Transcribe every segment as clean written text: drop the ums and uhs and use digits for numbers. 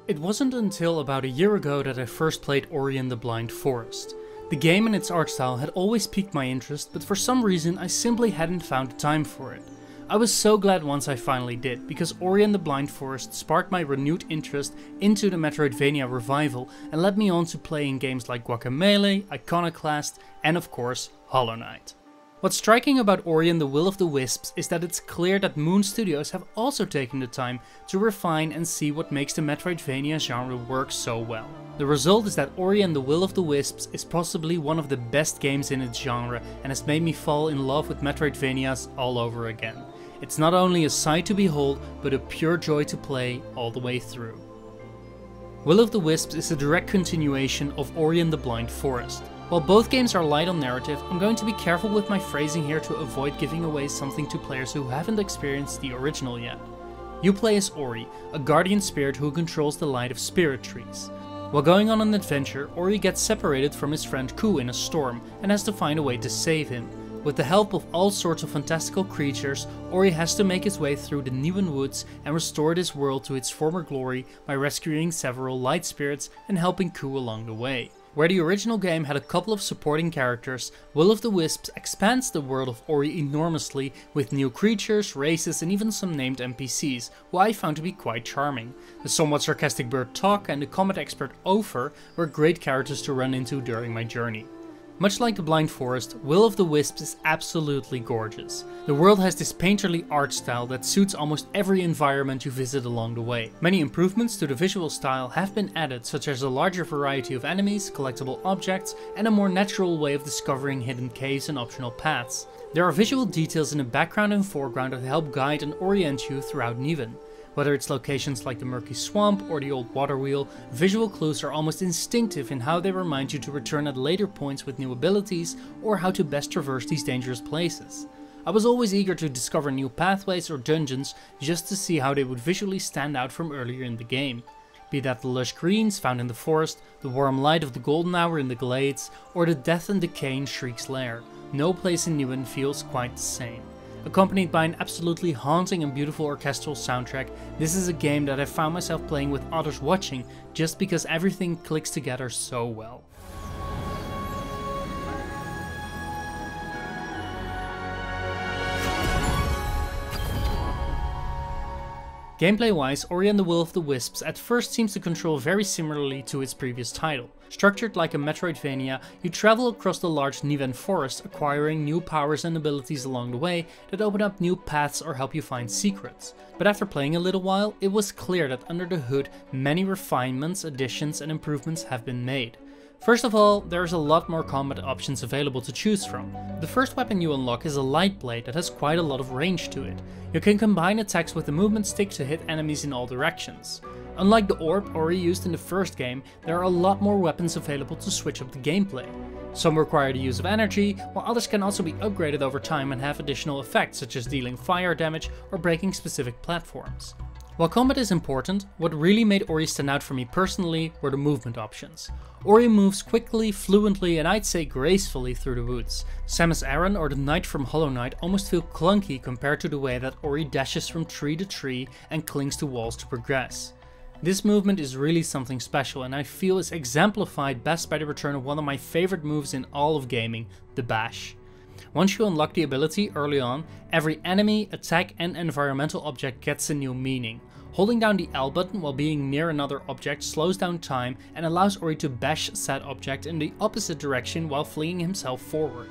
It wasn't until about a year ago that I first played Ori and the Blind Forest. The game and its art style had always piqued my interest, but for some reason I simply hadn't found the time for it. I was so glad once I finally did, because Ori and the Blind Forest sparked my renewed interest into the Metroidvania revival and led me on to playing games like Guacamelee, Iconoclast, and of course Hollow Knight. What's striking about Ori and the Will of the Wisps is that it's clear that Moon Studios have also taken the time to refine and see what makes the Metroidvania genre work so well. The result is that Ori and the Will of the Wisps is possibly one of the best games in its genre and has made me fall in love with Metroidvanias all over again. It's not only a sight to behold, but a pure joy to play all the way through. Will of the Wisps is a direct continuation of Ori and the Blind Forest. While both games are light on narrative, I'm going to be careful with my phrasing here to avoid giving away something to players who haven't experienced the original yet. You play as Ori, a guardian spirit who controls the light of spirit trees. While going on an adventure, Ori gets separated from his friend Ku in a storm and has to find a way to save him. With the help of all sorts of fantastical creatures, Ori has to make his way through the Niwen woods and restore this world to its former glory by rescuing several light spirits and helping Ku along the way. Where the original game had a couple of supporting characters, Will of the Wisps expands the world of Ori enormously with new creatures, races and even some named NPCs, who I found to be quite charming. The somewhat sarcastic bird Tok and the combat expert Ofer were great characters to run into during my journey. Much like the Blind Forest, Will of the Wisps is absolutely gorgeous. The world has this painterly art style that suits almost every environment you visit along the way. Many improvements to the visual style have been added, such as a larger variety of enemies, collectible objects, and a more natural way of discovering hidden caves and optional paths. There are visual details in the background and foreground that help guide and orient you throughout Niwen. Whether it's locations like the murky swamp or the old water wheel, visual clues are almost instinctive in how they remind you to return at later points with new abilities or how to best traverse these dangerous places. I was always eager to discover new pathways or dungeons just to see how they would visually stand out from earlier in the game. Be that the lush greens found in the forest, the warm light of the golden hour in the glades, or the death and decay in Shriek's lair, no place in Niwen feels quite the same. Accompanied by an absolutely haunting and beautiful orchestral soundtrack, this is a game that I found myself playing with others watching just because everything clicks together so well. Gameplay-wise, Ori and the Will of the Wisps at first seems to control very similarly to its previous title. Structured like a Metroidvania, you travel across the large Niwen forest, acquiring new powers and abilities along the way that open up new paths or help you find secrets. But after playing a little while, it was clear that under the hood many refinements, additions and improvements have been made. First of all, there's a lot more combat options available to choose from. The first weapon you unlock is a light blade that has quite a lot of range to it. You can combine attacks with the movement stick to hit enemies in all directions. Unlike the orb Ori used in the first game, there are a lot more weapons available to switch up the gameplay. Some require the use of energy, while others can also be upgraded over time and have additional effects such as dealing fire damage or breaking specific platforms. While combat is important, what really made Ori stand out for me personally were the movement options. Ori moves quickly, fluently and I'd say gracefully through the woods. Samus Aran or the Knight from Hollow Knight almost feel clunky compared to the way that Ori dashes from tree to tree and clings to walls to progress. This movement is really something special and I feel is exemplified best by the return of one of my favorite moves in all of gaming, the bash. Once you unlock the ability early on, every enemy, attack and environmental object gets a new meaning. Holding down the L button while being near another object slows down time and allows Ori to bash said object in the opposite direction while flinging himself forward.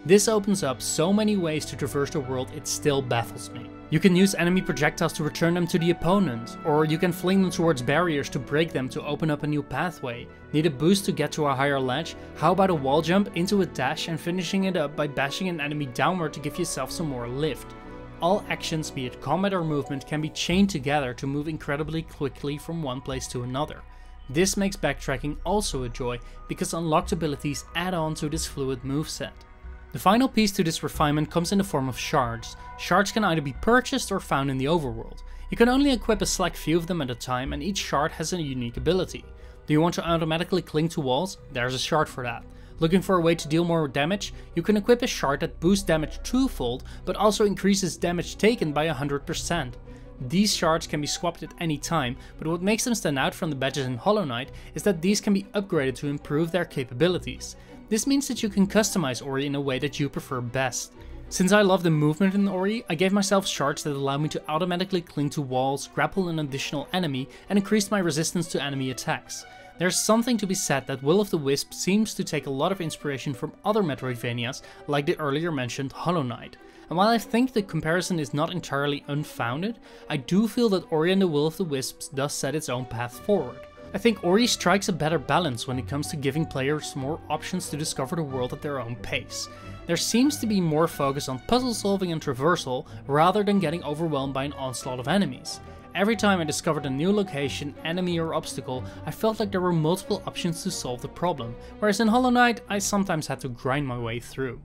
This opens up so many ways to traverse the world it still baffles me. You can use enemy projectiles to return them to the opponent, or you can fling them towards barriers to break them to open up a new pathway. Need a boost to get to a higher ledge? How about a wall jump into a dash and finishing it up by bashing an enemy downward to give yourself some more lift? All actions, be it combat or movement, can be chained together to move incredibly quickly from one place to another. This makes backtracking also a joy because unlocked abilities add on to this fluid moveset. The final piece to this refinement comes in the form of Shards. Shards can either be purchased or found in the overworld. You can only equip a select few of them at a time and each shard has a unique ability. Do you want to automatically cling to walls? There's a shard for that. Looking for a way to deal more damage? You can equip a shard that boosts damage twofold but also increases damage taken by 100%. These shards can be swapped at any time, but what makes them stand out from the badges in Hollow Knight is that these can be upgraded to improve their capabilities. This means that you can customize Ori in a way that you prefer best. Since I love the movement in Ori, I gave myself shards that allow me to automatically cling to walls, grapple an additional enemy, and increase my resistance to enemy attacks. There's something to be said that Will of the Wisps seems to take a lot of inspiration from other Metroidvanias, like the earlier mentioned Hollow Knight. And while I think the comparison is not entirely unfounded, I do feel that Ori and the Will of the Wisps does set its own path forward. I think Ori strikes a better balance when it comes to giving players more options to discover the world at their own pace. There seems to be more focus on puzzle solving and traversal rather than getting overwhelmed by an onslaught of enemies. Every time I discovered a new location, enemy or obstacle, I felt like there were multiple options to solve the problem, whereas in Hollow Knight I sometimes had to grind my way through.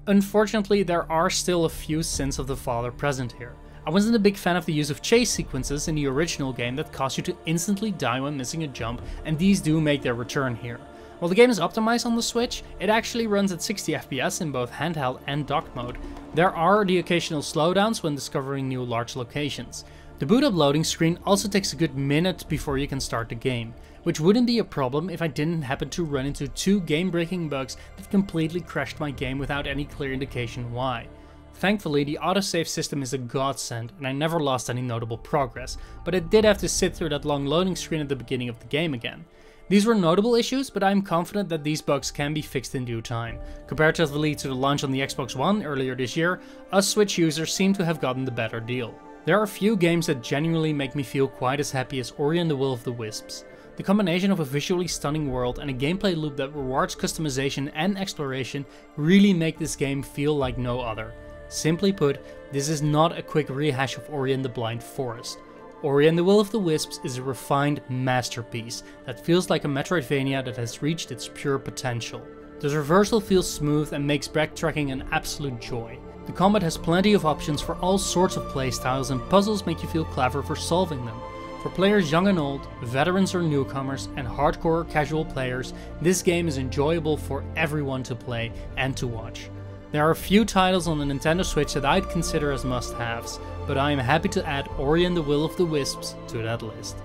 Unfortunately, there are still a few sins of the father present here. I wasn't a big fan of the use of chase sequences in the original game that cause you to instantly die when missing a jump, and these do make their return here. While the game is optimized on the Switch, it actually runs at 60 FPS in both handheld and dock mode. There are the occasional slowdowns when discovering new large locations. The boot up loading screen also takes a good minute before you can start the game, which wouldn't be a problem if I didn't happen to run into 2 game-breaking bugs that completely crashed my game without any clear indication why. Thankfully, the autosave system is a godsend and I never lost any notable progress, but I did have to sit through that long loading screen at the beginning of the game again. These were notable issues, but I am confident that these bugs can be fixed in due time. Comparatively to the launch on the Xbox One earlier this year, us Switch users seem to have gotten the better deal. There are few games that genuinely make me feel quite as happy as Ori and the Will of the Wisps. The combination of a visually stunning world and a gameplay loop that rewards customization and exploration really make this game feel like no other. Simply put, this is not a quick rehash of Ori and the Blind Forest. Ori and the Will of the Wisps is a refined masterpiece that feels like a Metroidvania that has reached its pure potential. The traversal feels smooth and makes backtracking an absolute joy. The combat has plenty of options for all sorts of playstyles, and puzzles make you feel clever for solving them. For players young and old, veterans or newcomers, and hardcore or casual players, this game is enjoyable for everyone to play and to watch. There are a few titles on the Nintendo Switch that I'd consider as must-haves, but I am happy to add Ori and the Will of the Wisps to that list.